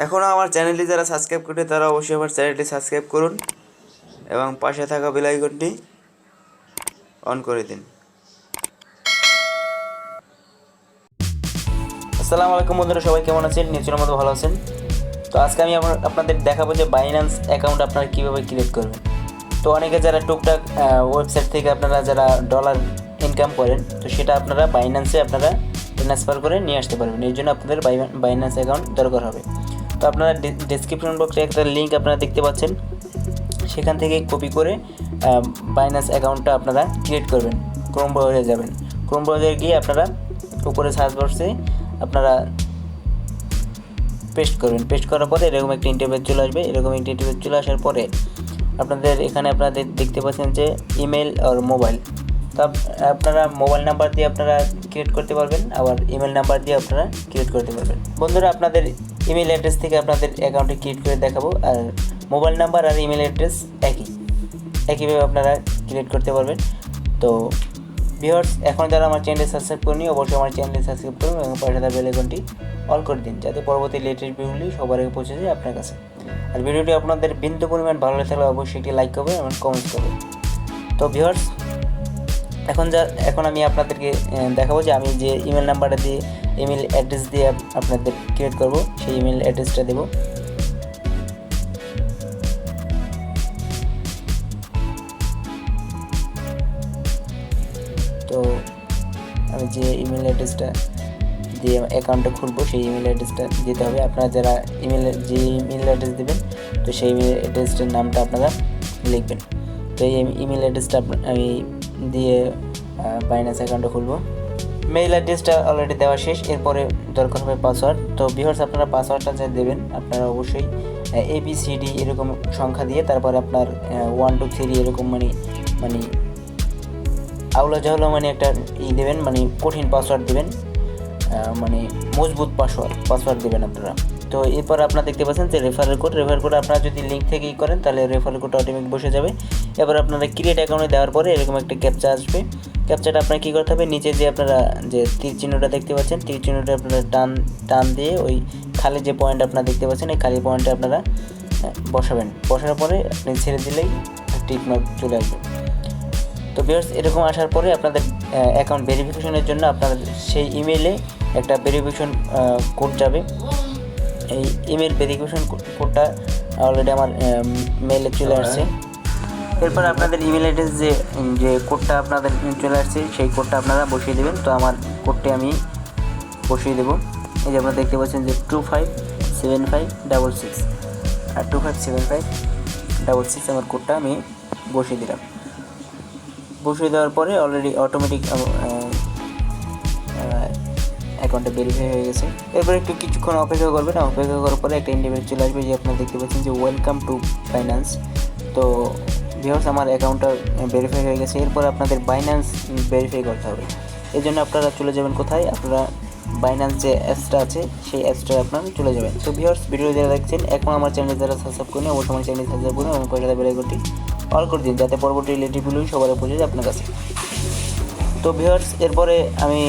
এখনও আমার চ্যানেলটি যারা সাবস্ক্রাইব করে তারা অবশ্যই আমার চ্যানেলটি সাবস্ক্রাইব করুন এবং পাশে থাকা বেল আইকনটি অন করে দিন। আসসালামু আলাইকুম বন্ধুরা, সবাই কেমন আছেন? নিশ্চয়ই মতো ভালো আছেন। তো আজকে আমি আপনাদের দেখাবো যে বাইন্যান্স অ্যাকাউন্ট আপনারা কীভাবে ক্রিয়েট করবেন। তো অনেকে যারা টুকটাক ওয়েবসাইট থেকে আপনারা যারা ডলার ইনকাম করেন, তো সেটা আপনারা বাইন্যান্সে আপনারা ট্রান্সফার করে নিয়ে আসতে পারবেন। এই জন্য আপনাদের বাইন্যান্স অ্যাকাউন্ট দরকার হবে। তো আপনারা ডেসক্রিপশন বক্সে একটা লিঙ্ক আপনারা দেখতে পাচ্ছেন, সেখান থেকে কপি করে বাইন্যান্স অ্যাকাউন্টটা আপনারা ক্রিয়েট করবেন। ক্রোম ব্রাউজারে যাবেন, ক্রোম ব্রাউজারে গিয়ে আপনারা উপরে সার্চ বক্সে আপনারা পেস্ট করবেন। পেস্ট করার পরে এরকম একটা ইন্টারফেস চলে আসবে। এরকম একটা ইন্টারফেস চলে আসার পরে আপনাদের এখানে আপনাদের দেখতে পাচ্ছেন যে ইমেল আর মোবাইল। তো আপনারা মোবাইল নাম্বার দিয়ে আপনারা ক্রিয়েট করতে পারবেন, আবার ইমেল নাম্বার দিয়ে আপনারা ক্রিয়েট করতে পারবেন। বন্ধুরা, আপনাদের ইমেল অ্যাড্রেস থেকে আপনাদের অ্যাকাউন্টে ক্রিয়েট করে দেখাবো। আর মোবাইল নাম্বার আর ইমেল অ্যাড্রেস একইভাবে আপনারা ক্রিয়েট করতে পারবেন। তো ভিউয়ার্স, এখন যারা আমার চ্যানেলে সাবস্ক্রাইব করেনি অবশ্যই আমার চ্যানেলে সাবস্ক্রাইব করুন এবং পাশে থাকা বেল আইকনটি অল করে দিন, যাতে পরবর্তী লেটেস্ট ভিডিওগুলি সবার আগে পৌঁছে যায় আপনার কাছে। আর ভিডিওটি আপনাদের বিন্দু পরিমাণ ভালো লাগলে অবশ্যই একটি লাইক করবেন এবং কমেন্ট করবেন। তো ভিউয়ার্স, এখন আমি আপনাদেরকে দেখাবো যে আমি যে ইমেল নাম্বারটা দিয়ে ইমেল অ্যাড্রেস দিয়ে আপনাদের ক্রিয়েট করব, সেই ইমেল অ্যাড্রেসটা দেব। তো আমি যে ইমেল অ্যাড্রেসটা দিয়ে অ্যাকাউন্টটা খুলবো সেই ইমেল অ্যাড্রেসটা দিতে হবে। আপনারা যারা যে ইমেল অ্যাড্রেস দেবেন, তো সেই ইমেল অ্যাড্রেসটার নামটা আপনারা লিখবেন। তো এই ইমেল অ্যাড্রেসটা আমি দিয়ে বাইন্যান্স অ্যাকাউন্টটা খুলবো। মেইল অ্যাড্রেসটা অলরেডি দেওয়া শেষ, এরপরে দরকার হবে পাসওয়ার্ড। তো ভিউয়ার্স, আপনারা পাসওয়ার্ডটা যা দেবেন আপনারা অবশ্যই ABCD এরকম সংখ্যা দিয়ে তারপরে আপনার 1 2 3 এরকম মানে আউলা জাউলা একটা দেবেন, কঠিন পাসওয়ার্ড দেবেন, মজবুত পাসওয়ার্ড দেবেন আপনারা। তো এরপর আপনারা দেখতে পাচ্ছেন যে রেফারেল কোড আপনারা যদি লিঙ্ক থেকেই করেন তাহলে রেফারেল কোডটা অটোমেটিক বসে যাবে। এবার আপনারা ক্রিয়েট অ্যাকাউন্টে দেওয়ার পরে এরকম একটা ক্যাপচা আসবে। ক্যাপচাটা আপনারা কী করতে হবে, নিচে যে আপনারা যে তীর চিহ্নটা দেখতে পাচ্ছেন, তীর চিহ্নটা আপনারা টান দিয়ে ওই খালি যে পয়েন্ট আপনারা দেখতে পাচ্ছেন এই খালি পয়েন্টে আপনারা বসানোর পরে আপনি ছেড়ে দিলেই টিক মার্ক চলে আসবে। তো ভিউয়ার্স, এরকম আসার পরে আপনাদের অ্যাকাউন্ট ভেরিফিকেশনের জন্য আপনাদের সেই ইমেইলে একটা ভেরিফিকেশন কোড যাবে। এই ইমেল ভেরিফিকেশন কোডটা অলরেডি আমার মেইলে চলে আসছে। এরপর আপনাদের ইমেল অ্যাড্রেস যে কোডটা আপনাদের চলে আসছে সেই কোডটা আপনারা বসিয়ে দেবেন। তো আমার কোডটি আমি বসিয়ে দেবো। এই যে আপনারা দেখতে পাচ্ছেন যে 257566 আর 257566 আমার কোডটা আমি বসিয়ে দিলাম। বসিয়ে দেওয়ার পরে অলরেডি অটোমেটিক অ্যাকাউন্টে ভেরিফাই হয়ে গেছে। এরপর একটু কিছুক্ষণ অপেক্ষা করবেন। অপেক্ষা করার পরে একটা ইন্টারভিউ চলে আসবে, যে আপনারা দেখতে পাচ্ছেন যে ওয়েলকাম টু ফাইন্যান্স। তো ভিউয়ার্স, আমার অ্যাকাউন্টটা ভেরিফাই হয়ে গেছে। এরপর আপনাদের বাইন্যান্স ভেরিফাই করতে হবে। এই জন্য আপনারা চলে যাবেন কোথায়, আপনারা বাইন্যান্স যে অ্যাপসটা আছে সেই অ্যাপসটা আপনারা চলে যাবেন। তো ভিউয়ার্স, ভিডিও যারা দেখছেন এখন আমার চ্যানেলে যারা সাবস্ক্রাইব করেন অবশ্যই আমার চ্যানেল সাবস্ক্রাইব করুন এবং পাশে বেল আইকনটি অল করে দিন, যাতে পরবর্তী রিলেটিভগুলোই সবার পৌঁছে যায় আপনার কাছে। তো ভিউয়ার্স, এরপরে আমি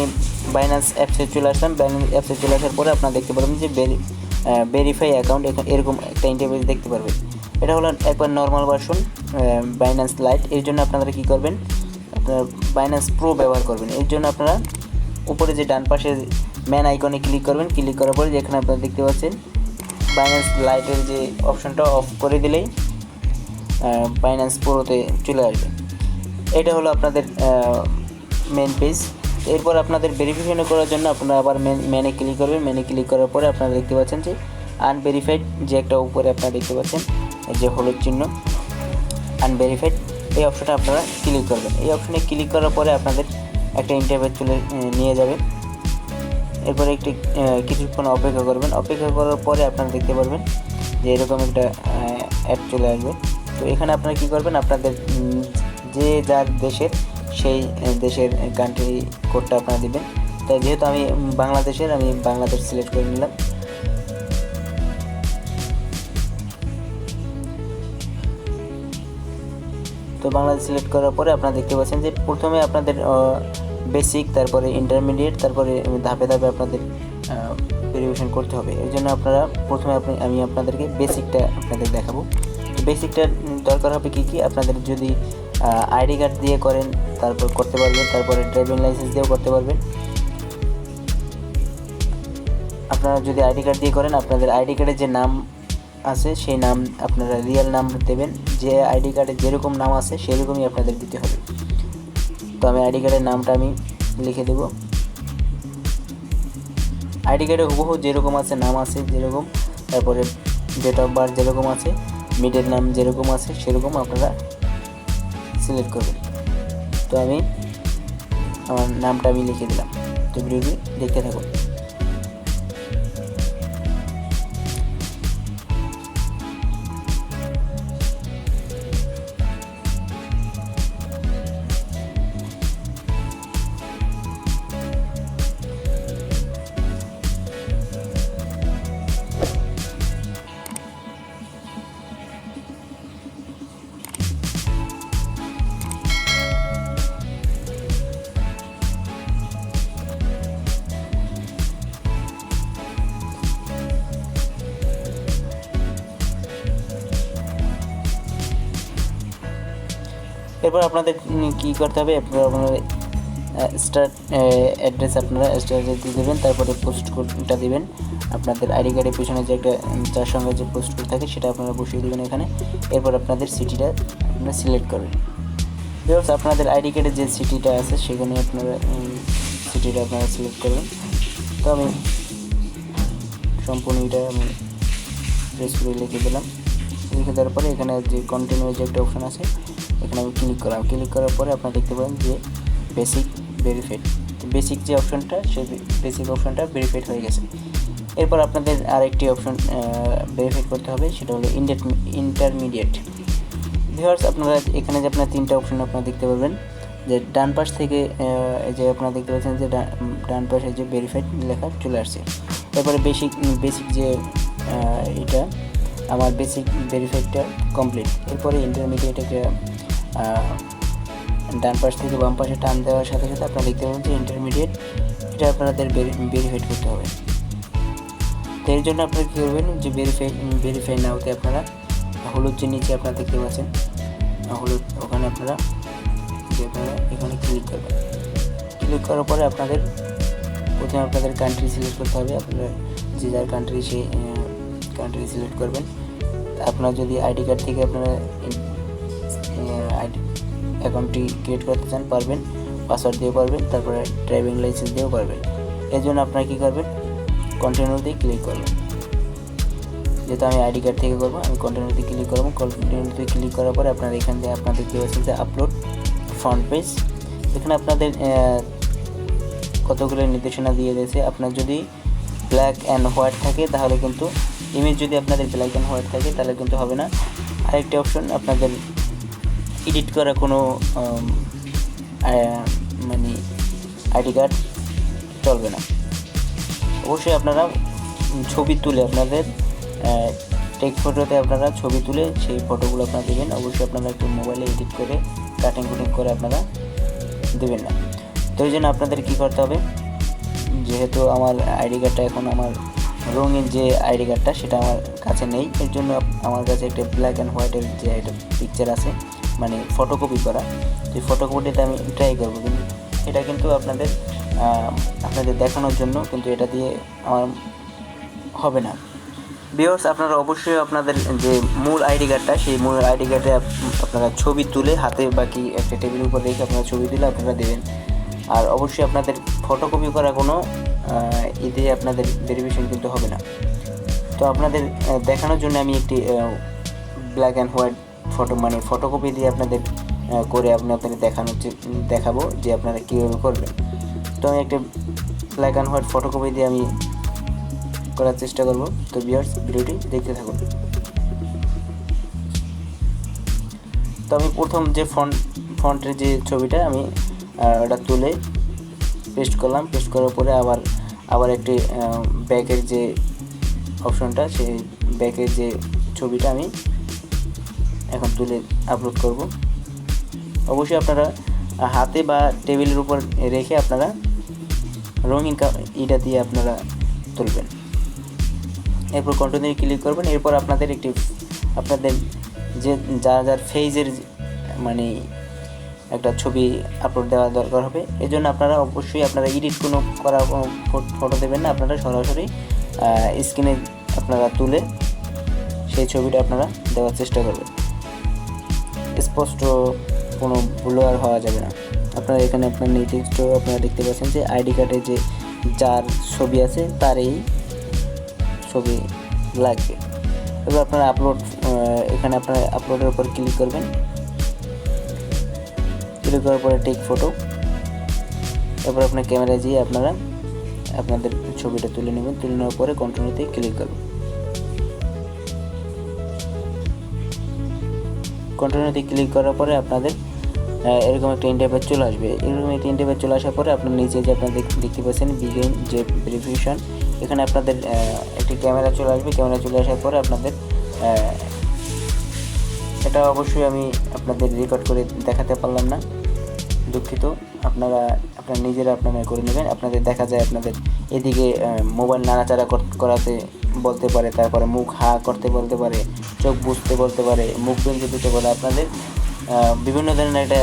বাইন্যান্স অ্যাপসে চলে আসলাম। বাইন্যান্স অ্যাপসে চলে আসার পরে আপনারা দেখতে পারবেন যে ভেরিফাই অ্যাকাউন্ট, এরকম একটা ইন্টারফেস দেখতে পারবেন। এটা হলো একবার নর্মাল ভার্সন বাইন্যান্স লাইট। এর জন্য আপনারা কী করবেন, আপনারা বাইন্যান্স প্রো ব্যবহার করবেন। এর জন্য আপনারা উপরে যে ডান পাশে ম্যান আইকনে ক্লিক করবেন। ক্লিক করার পরে যেখানে আপনারা দেখতে পাচ্ছেন বাইন্যান্স লাইটের যে অপশনটা অফ করে দিলেই বাইন্যান্স প্রোতে চলে আসবে। এটা হলো আপনাদের মেন পেজ। এরপর আপনাদের ভেরিফিকেশন করার জন্য আপনারা আবার মেনে ক্লিক করবেন। মেনে ক্লিক করার পরে আপনারা দেখতে পাচ্ছেন যে আনভেরিফাইড যে একটা উপরে আপনারা দেখতে পাচ্ছেন যে হলুদ চিহ্ন আনভেরিফাইড, এই অপশনটা আপনারা ক্লিক করবেন। এই অপশনে ক্লিক করার পরে আপনাদের একটা ইন্টারফেস নিয়ে যাবে। এরপরে কিছুক্ষণ অপেক্ষা করবেন। অপেক্ষা করার পরে আপনারা দেখতে পারবেন যে এরকম একটা অ্যাড চলে আসবে। তো এখানে আপনারা কী করবেন, আপনাদের যে যার দেশের সেই দেশের কান্ট্রি কোডটা আপনারা দেবেন। তাই যেহেতু আমি বাংলাদেশের, আমি বাংলাদেশ সিলেক্ট করে নিলাম। তো বাংলাদেশ সিলেক্ট করার পরে আপনারা দেখতে পাচ্ছেন যে প্রথমে আপনাদের বেসিক, তারপরে ইন্টারমিডিয়েট, তারপরে ধাপে ধাপে আপনাদের ভেরিফিকেশন করতে হবে। এর জন্য আপনারা প্রথমে আমি আপনাদেরকে বেসিকটা আপনাদের দেখাবো। তো বেসিকটা দরকার হবে কী আপনাদের যদি আইডি কার্ড দিয়ে করেন তারপর করতে পারবেন, তারপরে ড্রাইভিং লাইসেন্স দিয়েও করতে পারবেন। আপনারা যদি আইডি কার্ড দিয়ে করেন আপনাদের আইডি কার্ডে যে নাম আছে সেই নাম আপনারা রিয়েল নাম দেবেন, যে আইডি কার্ডে যেরকম নাম আছে সেরকমই আপনাদের দিতে হবে। তো আমি আইডি কার্ডের নামটা আমি লিখে দেব। আইডি কার্ডে হুবহু যেরকম আছে নাম আছে যেরকম, তারপরে ডেট অফ বার্থ যেরকম আছে, মিডের নাম যেরকম আছে সেরকম আপনারা সিলেক্ট করবেন। তো আমি আমার নামটা আমি লিখে দিলাম। তো ভিডিওটি দেখতে থাকুন। এরপর আপনাদের কী করতে হবে, আপনাদের স্টার্ট অ্যাড্রেস আপনারা স্টার্ট দিয়ে দেবেন, তারপরে পোস্ট কোডটা দেবেন। আপনাদের আইডি কার্ডের পিছনে যে একটা যার সঙ্গে যে পোস্ট কোড থাকে সেটা আপনারা বসিয়ে দেবেন এখানে। এরপর আপনাদের সিটিটা আপনারা সিলেক্ট করবেন। বিকজ আপনাদের আইডি কার্ডে যে সিটিটা আছে সেখানে আপনারা সিটিটা আপনারা সিলেক্ট করবেন। তো আমি সম্পূর্ণ এটা আমি প্রেস করে লিখে দিলাম। লিখে দেওয়ার পরে এখানে যে কন্টিনিউ যে একটা অপশান আছে এখানে আমি ক্লিক করলাম। ক্লিক করার পরে আপনারা দেখতে পাবেন যে বেসিক ভেরিফাইড, বেসিক যে অপশানটা সেই বেসিক অপশানটা ভেরিফাইড হয়ে গেছে। এরপর আপনাদের আরেকটি অপশান ভেরিফাইড করতে হবে, সেটা হলো ইন্টারমিডিয়েট। ভিউয়ার্স আপনারা এখানে যে আপনার তিনটা অপশান আপনারা দেখতে পাবেন, যে ডান পাশ থেকে এই যে আপনারা দেখতে পাচ্ছেন যে ডান পাশে যে ভেরিফাইড লেখা চলে আসছে। এরপরে বেসিক যে এটা আমার বেসিক ভেরিফাইডটা কমপ্লিট। এরপরে ইন্টারমিডিয়েট একটা ডান পাশ থেকে বাম পাশে টান দেওয়ার সাথে সাথে আপনারা দেখতে পাবেন যে ইন্টারমিডিয়েট, এটা আপনাদের ভেরিফাইড করতে হবে। তো এর জন্য আপনারা কী করবেন, যে ভেরিফাই না হতে আপনারা হলুদ যে নিচে আপনারা দেখতে পাচ্ছেন হলুদ, ওখানে আপনারা এখানে ক্লিক করবেন। ক্লিক করার পরে আপনাদের প্রথমে আপনাদের কান্ট্রি সিলেক্ট করতে হবে। আপনারা যে যার কান্ট্রি সেই কান্ট্রি সিলেক্ট করবেন। আপনার যদি আইডি কার্ড থেকে আপনারা অ্যাকাউন্টটি ক্রিয়েট করতে চান পারবেন, পাসওয়ার্ড দিয়েও পারবেন, তারপরে ড্রাইভিং লাইসেন্স দিয়েও পারবেন। এর জন্য আপনারা কী করবেন, কন্টিনিউতে ক্লিক করবেন। যেহেতু আমি আইডি কার্ড থেকে করবো আমি কন্টিনিউতে ক্লিক করবো। কন্টিনিউতে ক্লিক করার পরে আপনারা এখান থেকে আপনাদের দেখতে পাচ্ছেন যে আপলোড ফ্রন্ট পেজ। এখানে আপনাদের কতগুলো নির্দেশনা দিয়ে দিয়েছে। আপনার যদি ব্ল্যাক অ্যান্ড হোয়াইট থাকে তাহলে কিন্তু ইমেজ, যদি আপনাদের ব্ল্যাক অ্যান্ড হোয়াইট থাকে তাহলে কিন্তু হবে না। আরেকটি অপশন, আপনাদের এডিট করা কোনো মানে আইডি কার্ড চলবে না। অবশ্যই আপনারা ছবি তুলে আপনাদের টেক ফটোতে আপনারা ছবি তুলে সেই ফটোগুলো আপনারা দেবেন। অবশ্যই আপনারা একটু মোবাইলে এডিট করে কাটিং কুটিং করে আপনারা দেবেন না। তো এই জন্য আপনাদের কী করতে হবে, যেহেতু আমার আইডি কার্ডটা এখন আমার রঙিন যে আইডি কার্ডটা সেটা আমার কাছে নেই, এর জন্য আমার কাছে একটা ব্ল্যাক অ্যান্ড হোয়াইটের যে একটা পিকচার আছে, মানে ফটোকপি করা। সেই ফটোকপিটা আমি ট্রাই করবো, কিন্তু এটা কিন্তু আপনাদের দেখানোর জন্য, কিন্তু এটা দিয়ে আমার হবে না। ভিউয়ার্স আপনারা অবশ্যই আপনাদের যে মূল আইডি কার্ডটা সেই মূল আইডি কার্ডে আপনারা ছবি তুলে হাতে বাকি একটা টেবিলের উপর রেখে আপনারা ছবি তুলে আপনারা দেবেন। আর অবশ্যই আপনাদের ফটোকপি করা কোনো এতে আপনাদের ভেরিফিকেশন কিন্তু হবে না। তো আপনাদের দেখানোর জন্য আমি একটি ব্ল্যাক অ্যান্ড হোয়াইট মানে ফটোকপি দিয়ে আপনাদের করে আপনাদের দেখাবো যে আপনারা কীভাবে করবেন। তো আমি একটা ব্ল্যাক অ্যান্ড হোয়াইট ফটোকপি দিয়ে আমি করার চেষ্টা করব। তো ভিউয়ার্স ভিডিওটি দেখতে থাকুন। তো আমি প্রথম যে ফন্টের যে ছবিটা আমি ওটা তুলে পেস্ট করলাম। পেস্ট করার পরে আবার একটি ব্যাকের যে অপশনটা, সেই ব্যাকের যে ছবিটা আমি এখন তুলে আপলোড করব। অবশ্যই আপনারা হাতে বা টেবিলের উপর রেখে আপনারা রঙিন এটা দিয়ে আপনারা তুলবেন। এরপর কন্টিনিউ ক্লিক করবেন। এরপর আপনাদের যে যার ফেজের মানে একটা ছবি আপলোড দেওয়া দরকার হবে। এই জন্য আপনারা অবশ্যই এডিট করা ফটো দেবেন না, আপনারা সরাসরি স্ক্রিনে আপনারা তুলে সেই ছবিটা আপনারা দেওয়ার চেষ্টা করবেন। স্পষ্ট কোনো ব্লার হওয়া যাবে না। আপনারা এখানে আপনার নির্দিষ্ট আপনারা দেখতে পাচ্ছেন যে আইডি কার্ডে যার ছবি আছে তার এই ছবি লাগবে। এবার আপনারা এখানে আপনারা আপলোডের উপর ক্লিক করবেন। ক্লিক করার পরে টেক ফটো। এরপর আপনার ক্যামেরায় গিয়ে আপনারা আপনাদের ছবিটা তুলে নেবেন। তুলে নেওয়ার পরে কন্টিনিউতে ক্লিক করবেন। কন্টিনিউতে ক্লিক করার পরে আপনাদের এরকম একটা ইন্টারফেস চলে আসবে। এরকম একটা ইন্টারফেস চলে আসার পরে আপনার নিচে যে আপনারা দেখতে পাচ্ছেন বিগিন যে ভেরিফিকেশন, এখানে আপনাদের একটি ক্যামেরা চলে আসবে। ক্যামেরা চলে আসার পরে আপনাদের এটা অবশ্যই আমি আপনাদের রেকর্ড করে দেখাতে পারলাম না, দুঃখিত। আপনারা নিজেরা করে নেবেন। আপনাদের দেখা যায় আপনাদের এদিকে মোবাইল নাড়াচাড়া করাতে বলতে পারে, তারপরে মুখ হা করতে বলতে পারে, চোখ বুঝতে বলতে পারে, মুখ বেঁধে দিতে পারে। আপনাদের বিভিন্ন ধরনের একটা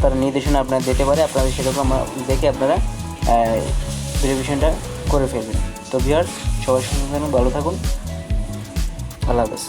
তার নির্দেশনা আপনারা দিতে পারে। আপনাদের সেরকম দেখে আপনারা ভেরিফিকেশনটা করে ফেলবেন। তো ভিউয়ার্স, সবাই সুস্থ থাকুন, ভালো থাকুন, আল্লাহ হাফেজ।